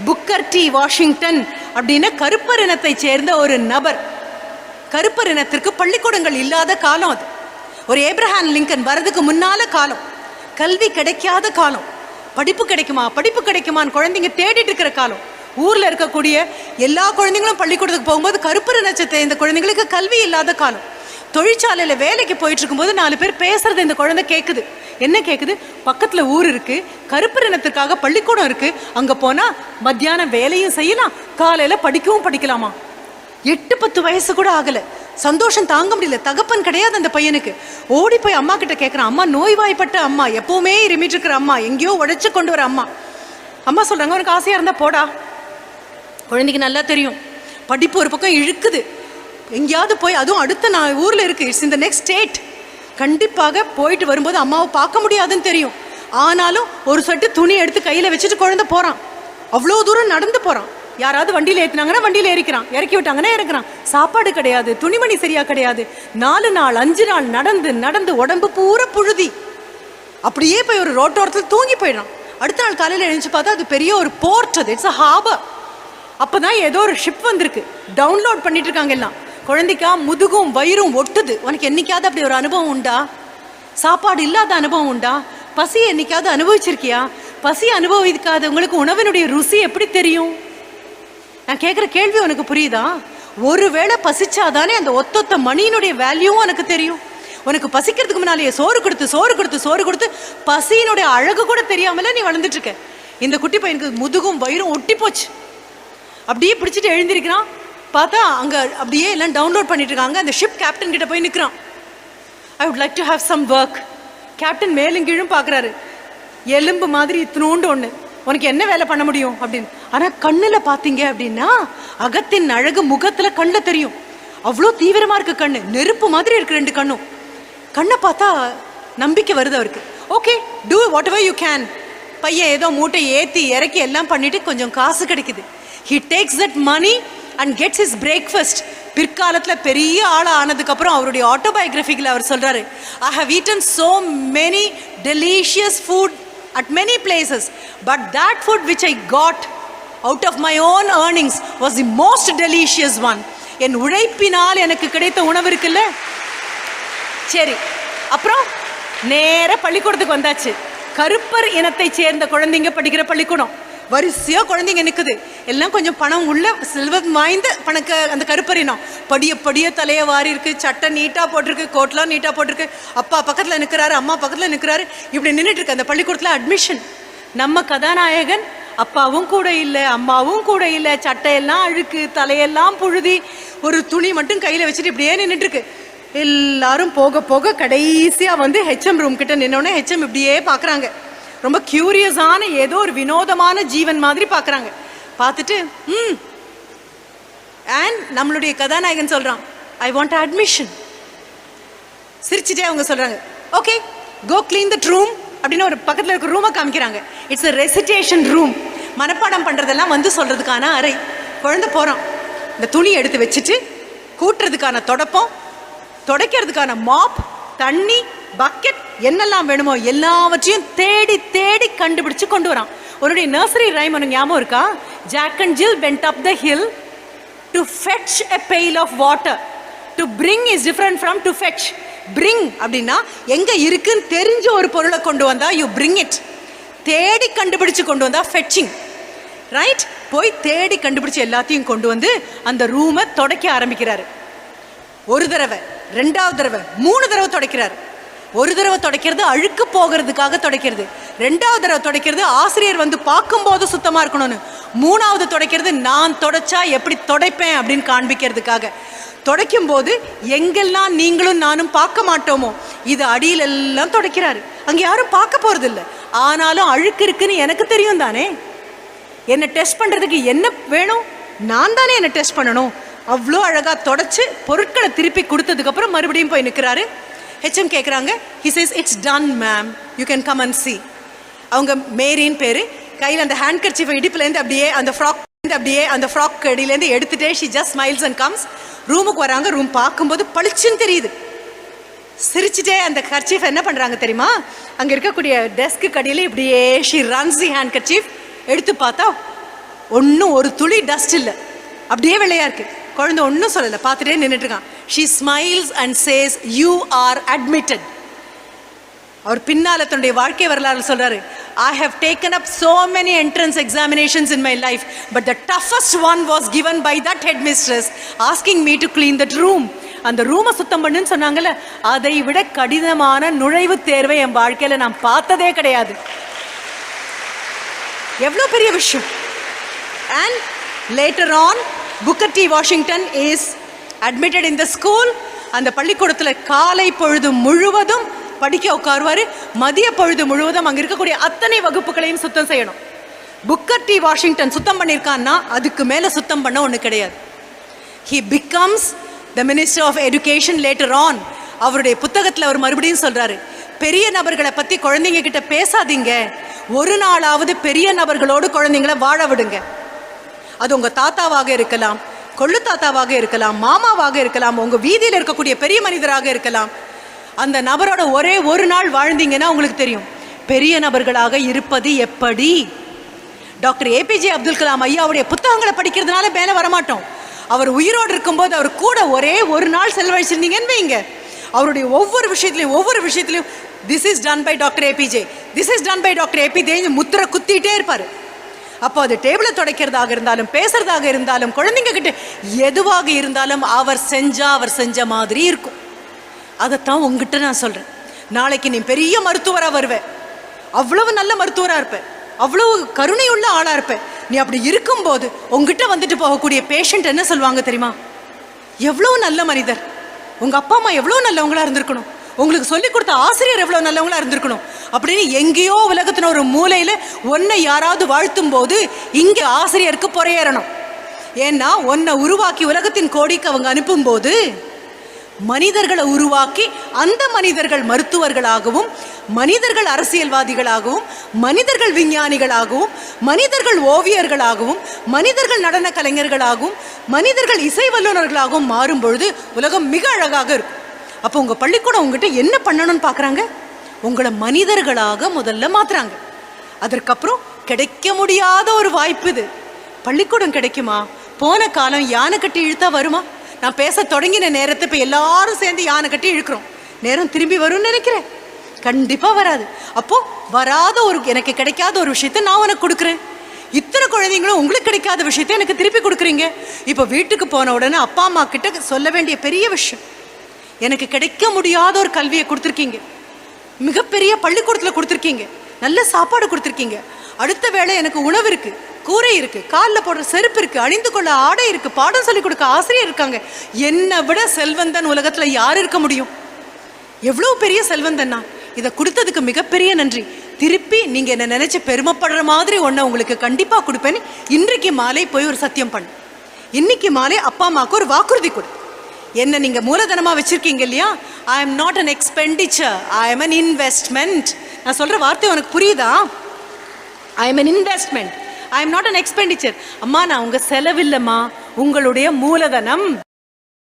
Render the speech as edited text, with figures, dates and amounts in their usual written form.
Booker D Washington அப்படின்னு கருப்பர் இனத்தை சேர்ந்த ஒரு நபர். கருப்பர் இனத்திற்கு பள்ளிக்கூடங்கள் இல்லாத காலம் அது. ஒரு ஏப்ரஹாம் லிங்கன் வரதுக்கு முன்னால காலம். கல்வி கிடைக்காத காலம். படிப்பு கிடைக்குமா படிப்பு கிடைக்குமான்னு குழந்தைங்க தேடிட்டு இருக்கிற காலம். ஊரில் இருக்கக்கூடிய எல்லா குழந்தைங்களும் பள்ளிக்கூடத்துக்கு போகும்போது கருப்பர் இனத்தை இந்த குழந்தைங்களுக்கு கல்வி இல்லாத காலம். தொழிற்சாலையில் வேலைக்கு போயிட்டு இருக்கும்போது 4 பேர் பேசுறது இந்த குழந்தை கேட்குது. என்ன கேட்குது? பக்கத்தில் ஊர் இருக்குது, கருப்பர் இனத்திற்காக பள்ளிக்கூடம் இருக்குது, அங்கே போனால் மத்தியானம் வேலையும் செய்யலாம், காலையில் படிக்கவும் படிக்கலாமா. 8-10 வயசு கூட ஆகலை. சந்தோஷம் தாங்க முடியல. தகப்பன் கிடையாது அந்த பையனுக்கு. ஓடி போய் அம்மா கிட்ட கேட்குறான். அம்மா நோய்வாய்ப்பட்ட அம்மா, எப்போவுமே இருமிட்டு இருக்கிற அம்மா, எங்கேயோ உடைச்சு கொண்டு வர அம்மா. அம்மா சொல்கிறாங்க, உனக்கு ஆசையாக இருந்தால் போடா. குழந்தைக்கு நல்லா தெரியும் படிப்பு ஒரு பக்கம் இழுக்குது. எங்கேயாவது போய், அதுவும் அடுத்த ஊரில் இருக்குது, it's in the next state. கண்டிப்பாக போயிட்டு வரும்போது அம்மாவை பார்க்க முடியாதுன்னு தெரியும். ஆனாலும் ஒரு சொட்டு துணி எடுத்து கையில் வச்சுட்டு குழந்தை போகிறான். அவ்வளோ தூரம் நடந்து போகிறான். யாராவது வண்டியில் ஏற்றினாங்கன்னா வண்டியில் ஏறிக்கிறான், இறக்கி விட்டாங்கன்னா இறக்குறான். சாப்பாடு கிடையாது, துணிமணி சரியாக கிடையாது. 4 நாள் 5 நாள் நடந்து நடந்து உடம்பு பூரா புழுதி. அப்படியே போய் ஒரு ரோட்டோரத்தில் தூங்கி போயிடுறான். அடுத்த நாள் காலையில் எழுந்து பார்த்தா அது பெரிய ஒரு போர்ட், அது இட்ஸ் அ ஹார்பர். அப்போ தான் ஏதோ ஒரு ஷிப் வந்திருக்கு, டவுன்லோட் பண்ணிட்டு இருக்காங்க எல்லாம். குழந்தைக்கா முதுகும் வயிறும் ஒட்டுது. உனக்கு என்னைக்காவது அப்படி ஒரு அனுபவம் உண்டா? சாப்பாடு இல்லாத அனுபவம் உண்டா? பசி என்னைக்காவது அனுபவிச்சிருக்கியா? பசி அனுபவிக்காதவங்களுக்கு உணவினுடைய ருசி எப்படி தெரியும்? நான் கேட்குற கேள்வி உனக்கு புரியுதா? ஒருவேளை பசிச்சாதானே அந்த ஒத்தொத்த மணியினுடைய வேல்யூவும் எனக்கு தெரியும். உனக்கு பசிக்கிறதுக்கு முன்னாலேயே சோறு கொடுத்து சோறு கொடுத்து சோறு கொடுத்து பசியினுடைய அழகு கூட தெரியாமல நீ வளர்ந்துட்டு இருக்க. இந்த குட்டி பையனுக்கு முதுகும் வயிறும் ஒட்டி போச்சு. அப்படியே பிடிச்சிட்டு எழுந்திருக்கிறான். பார்த்தா அங்கே அப்படியே எல்லாம் டவுன்லோட் பண்ணிட்டு இருக்காங்க. அந்த ஷிப் கேப்டன் கிட்ட போய் நிற்கிறான். I would like to have some work. Captain மேலும் கீழும் பார்க்குறாரு. எலும்பு மாதிரி இத்தினோண்டு ஒன்று, உனக்கு என்ன வேலை பண்ண முடியும் அப்படின்னு. ஆனால் கண்ணில் பார்த்தீங்க அப்படின்னா அகத்தின் அழகு முகத்தில் கண்ணில் தெரியும். அவ்வளோ தீவிரமாக இருக்கு கண்ணு, நெருப்பு மாதிரி இருக்கு 2 கண்ணும். கண்ணை பார்த்தா நம்பிக்கை வருது அவருக்கு. Okay, do whatever you can. பையன் ஏதோ மூட்டை ஏற்றி இறக்கி எல்லாம் பண்ணிட்டு கொஞ்சம் காசு கிடைக்குது. He takes that money and gets his breakfast. பிற்காலத்தில் பெரிய ஆள் ஆனதுக்கப்புறம் அவருடைய ஆட்டோபயோகிராஃபிக்கில் அவர் சொல்கிறாரு, I have eaten so many delicious food at many places, but that food which I got out of my own earnings was the most delicious one. என் உழைப்பினால் எனக்கு கிடைத்த உணவு இருக்குல்ல. சரி, அப்புறம் நேர பள்ளிக்கூடத்துக்கு வந்தாச்சு. கருப்பர் இனத்தை சேர்ந்த குழந்தைங்க படிக்கிற பள்ளிக்கூடம். வரிசையாக குழந்தைங்க நிற்குது. எல்லாம் கொஞ்சம் பணம் உள்ள செல்வம் வாய்ந்த பணக்க அந்த கருப்பறினோம். படிய தலையை வாரி இருக்கு, சட்டை நீட்டாக போட்டிருக்கு, கோட்லாம் நீட்டாக போட்டிருக்கு. அப்பா பக்கத்தில் நிற்கிறாரு, அம்மா பக்கத்தில் நிற்கிறாரு. இப்படி நின்றுட்டு இருக்கு. அந்த பள்ளிக்கூடத்தில் அட்மிஷன். நம்ம கதாநாயகன் அப்பாவும் கூட இல்லை, அம்மாவும் கூட இல்லை, சட்டையெல்லாம் அழுக்கு, தலையெல்லாம் புழுதி, ஒரு துணி மட்டும் கையில் வச்சுட்டு இப்படியே நின்றுட்டு இருக்கு. எல்லாரும் போக போக கடைசியாக வந்து ஹெச்எம் ரூம் கிட்ட நின்னோடனே ஹெச்எம் இப்படியே பார்க்குறாங்க. ரொம்ப கியூரியஸான ஏதோ ஒரு வினோதமான ஜீவன் மாதிரி பார்க்குறாங்க. பார்த்துட்டு அண்ட் நம்மளுடைய கதாநாயகன் சொல்கிறான், ஐ வாண்ட் அட்மிஷன். சிரிச்சுட்டே அவங்க சொல்கிறாங்க, okay go clean that room அப்படின்னு ஒரு பக்கத்தில் இருக்க ரூமை காமிக்கிறாங்க. It's a recitation room. மனப்பாடம் பண்ணுறதெல்லாம் வந்து சொல்கிறதுக்கான அறை. குழந்தை போகிறான். இந்த துணி எடுத்து வச்சுட்டு கூட்டுறதுக்கான தொடப்பம், துடைக்கிறதுக்கான மாப், தண்ணி, பக்கெட், என்னெல்லாம் வேணுமோ எல்லாவற்றையும் தேடி தேடி கண்டுபிடிச்சு கொண்டு வரான். உன்னுடைய நர்சரி ரைம் உனக்கு ஞாபகம் இருக்கா? Jack and Jill went up the hill to fetch a pail of water. To bring is different from to fetch. Bring அப்படின்னா எங்க இருக்குன்னு தெரிஞ்ச ஒரு பொருளை கொண்டு வந்தா you bring it. தேடி கண்டுபிடிச்சு கொண்டு வந்தா fetching. ரைட்? போய் தேடி கண்டுபிடிச்சு எல்லாத்தையும் கொண்டு வந்து அந்த ரூமை துடைக்க ஆரம்பிக்கிறாரு. ஒரு தடவை, 2வது தடவை, 3 தடவை துடைக்கிறாரு. ஒரு தடவை துடைக்கிறது அழுக்கு போகிறதுக்காக துடைக்கிறது. 2வது தடவை துடைக்கிறது ஆசிரியர் வந்து பார்க்கும்போது சுத்தமாக இருக்கணும்னு. 3வது துடைக்கிறது நான் துடைச்சா எப்படி துடைப்பேன் அப்படின்னு காண்பிக்கிறதுக்காக. துடைக்கும் போது எங்கெல்லாம் நீங்களும் நானும் பார்க்க மாட்டோமோ இது அடியிலெல்லாம் துடைக்கிறாரு. அங்கே யாரும் பார்க்க போகிறது இல்லை. ஆனாலும் அழுக்கு இருக்குன்னு எனக்கு தெரியும் தானே. என்னை டெஸ்ட் பண்ணுறதுக்கு என்ன வேணும்? நான் தானே என்னை டெஸ்ட் பண்ணணும். அவ்வளோ அழகாக தொடச்சி பொருட்களை திருப்பி கொடுத்ததுக்கப்புறம் மறுபடியும் போய் நிற்கிறாரு. ஹெச்எம் கேட்குறாங்க. He says it's done ma'am, you can come and C. அவங்க மேரின்னு பேர். கையில் அந்த ஹேண்ட் கர்ச்சீஃபை இடுப்புலேருந்து அப்படியே அந்த ஃப்ராக் அடியிலேருந்து எடுத்துகிட்டே she just smiles and comes. ரூமுக்கு வராங்க. ரூம் பார்க்கும்போது பளிச்சுன்னு தெரியுது. சிரிச்சுட்டே அந்த கர்ச்சீஃப் என்ன பண்ணுறாங்க தெரியுமா? அங்கே இருக்கக்கூடிய டெஸ்க்கு கடியில் இப்படியே she runs the hand kerchief. எடுத்து பார்த்தா ஒன்றும் ஒரு துளி டஸ்ட் இல்லை, அப்படியே வெள்ளையா இருக்கு. குழந்தை ஒன்றும் சொல்லலை, பார்த்துட்டே நின்றுட்டு இருக்கான். She smiles and says you are admitted. அவர் பின்னால தன்னுடைய வாழ்க்கை வரலாறு சொல்றாரு, I have taken up so many entrance examinations in my life, but the toughest one was given by that headmistress asking me to clean that room. அந்த ரூமை சுத்தம் பண்ணுன்னு சொன்னாங்கல்ல, அதை விட கடினமான நுழைவு தேர்வை என் வாழ்க்கையில நான் பார்த்ததே கிடையாது. எவ்வளோ பெரிய விஷயம். And later on Booker T. Washington is admitted in the school. அந்த பள்ளிக்கூடத்தில் காலை பொழுது முழுவதும் படிக்க உட்காருவாரு, மதிய பொழுது முழுவதும் அங்கே இருக்கக்கூடிய அத்தனை வகுப்புகளையும் சுத்தம் செய்யணும். புக்கர் டி வாஷிங்டன் சுத்தம் பண்ணியிருக்கான்னா அதுக்கு மேலே சுத்தம் பண்ண ஒன்று கிடையாது. He becomes the Minister of Education later on. அவருடைய புத்தகத்தில் அவர் மறுபடியும் சொல்றாரு, பெரிய நபர்களை பற்றி குழந்தைங்க கிட்ட பேசாதீங்க, ஒரு நாளாவது பெரிய நபர்களோடு குழந்தைங்களை வாழ விடுங்க. அது உங்கள் தாத்தாவாக இருக்கலாம், கொள்ளு தாத்தாவாக இருக்கலாம், மாமாவாக இருக்கலாம், உங்கள் வீதியில் இருக்கக்கூடிய பெரிய மனிதராக இருக்கலாம். அந்த நபரோட ஒரே ஒரு நாள் வாழ்ந்தீங்கன்னா உங்களுக்கு தெரியும் பெரிய நபர்களாக இருப்பது எப்படி. டாக்டர் ஏபிஜே அப்துல் கலாம் ஐயாவுடைய புத்தகங்களை படிக்கிறதுனால மேலே வரமாட்டோம். அவர் உயிரோடு இருக்கும்போது அவர் கூட ஒரே ஒரு நாள் செலவழிச்சிருந்தீங்கன்னு வைங்க, அவருடைய ஒவ்வொரு விஷயத்திலையும் this is done by doctor APJ, this is done by doctor APJ முத்திரை குத்திட்டே இருப்பார். அப்போ அது டேபிளை துடைக்கிறதாக இருந்தாலும், பேசுறதாக இருந்தாலும், குழந்தைங்க கிட்ட எதுவாக இருந்தாலும் அவர் செஞ்ச மாதிரி இருக்கும். அதைத்தான் உங்ககிட்ட நான் சொல்கிறேன். நாளைக்கு நீ பெரிய மருத்துவராக வருவேன், அவ்வளவு நல்ல மருத்துவராக இருப்பேன், அவ்வளவு கருணையுள்ள ஆளாக இருப்பேன். நீ அப்படி இருக்கும்போது உங்ககிட்ட வந்துட்டு போகக்கூடிய பேஷண்ட் என்ன சொல்லுவாங்க தெரியுமா? எவ்வளோ நல்ல மனிதர், உங்கள் அப்பா அம்மா எவ்வளோ நல்லவங்களா இருந்திருக்கணும், உங்களுக்கு சொல்லிக் கொடுத்த ஆசிரியர் எவ்வளோ நல்லவங்களா இருந்திருக்கணும் அப்படின்னு எங்கேயோ உலகத்தின் ஒரு மூலையில் ஒன்றை யாராவது வாழ்த்தும் போது இங்கே ஆசிரியருக்கு பொறையேறணும். ஏன்னா ஒன்றை உருவாக்கி உலகத்தின் கோடிக்கு அவங்க அனுப்பும்போது மனிதர்களை உருவாக்கி அந்த மனிதர்கள் மருத்துவர்களாகவும், மனிதர்கள் அரசியல்வாதிகளாகவும், மனிதர்கள் விஞ்ஞானிகளாகவும், மனிதர்கள் ஓவியர்களாகவும், மனிதர்கள் நடன கலைஞர்களாகவும், மனிதர்கள் இசை வல்லுநர்களாகவும் மாறும் பொழுது உலகம் மிக அழகாக இருக்கும். அப்போ உங்கள் பள்ளிக்கூடம் உங்ககிட்ட என்ன பண்ணணும்னு பார்க்குறாங்க? உங்களை மனிதர்களாக முதல்ல மாற்றுறாங்க. அதற்கப்புறம் கிடைக்க முடியாத ஒரு வாய்ப்பு இது. பள்ளிக்கூடம் கிடைக்குமா? போன காலம் யானை கட்டி இழுத்தா வருமா? நான் பேச தொடங்கின நேரத்தை இப்போ எல்லாரும் சேர்ந்து யானை கட்டி இழுக்கிறோம். நேரம் திரும்பி வரும்னு நினைக்கிறேன்? கண்டிப்பாக வராது. அப்போது வராத எனக்கு கிடைக்காத ஒரு விஷயத்தை நான் உனக்கு கொடுக்குறேன். இத்தனை குழந்தைங்களும் உங்களுக்கு கிடைக்காத விஷயத்தை எனக்கு திருப்பி கொடுக்குறீங்க. இப்போ வீட்டுக்கு போன உடனே அப்பா அம்மா கிட்ட சொல்ல வேண்டிய பெரிய விஷயம், எனக்கு கிடைக்க முடியாத ஒரு கல்வியை கொடுத்துருக்கீங்க, மிகப்பெரிய பள்ளிக்கூடத்தில் கொடுத்துருக்கீங்க, நல்ல சாப்பாடு கொடுத்துருக்கீங்க, அடுத்த வேளை எனக்கு உணவு இருக்குது, கூரை இருக்குது, காலில் போடுற செருப்பு இருக்குது, அணிந்து கொள்ள ஆடை இருக்குது, பாடம் சொல்லிக் கொடுக்க ஆசிரியர் இருக்காங்க. என்னை விட செல்வந்தன் உலகத்தில் யார் இருக்க முடியும்? எவ்வளோ பெரிய செல்வந்தன்னா, இதை கொடுத்ததுக்கு மிகப்பெரிய நன்றி. திருப்பி நீங்கள் என்னை நினச்சி பெருமைப்படுற மாதிரி ஒன்றை உங்களுக்கு கண்டிப்பாக கொடுப்பேன்னு இன்றைக்கு மாலை போய் ஒரு சத்தியம் பண்ணு. இன்னைக்கு மாலை அப்பா அம்மாவுக்கு ஒரு வாக்குறுதி கொடு. என்ன நீங்கள் மூலதனமாக வச்சுருக்கீங்க இல்லையா? I am not an expenditure, I am an investment. நான் சொல்கிற வார்த்தை உனக்கு புரியுதா? I am an investment, I am not an expenditure. அம்மா நான் உங்கள் செலவில்லைம்மா, உங்களுடைய மூலதனம்.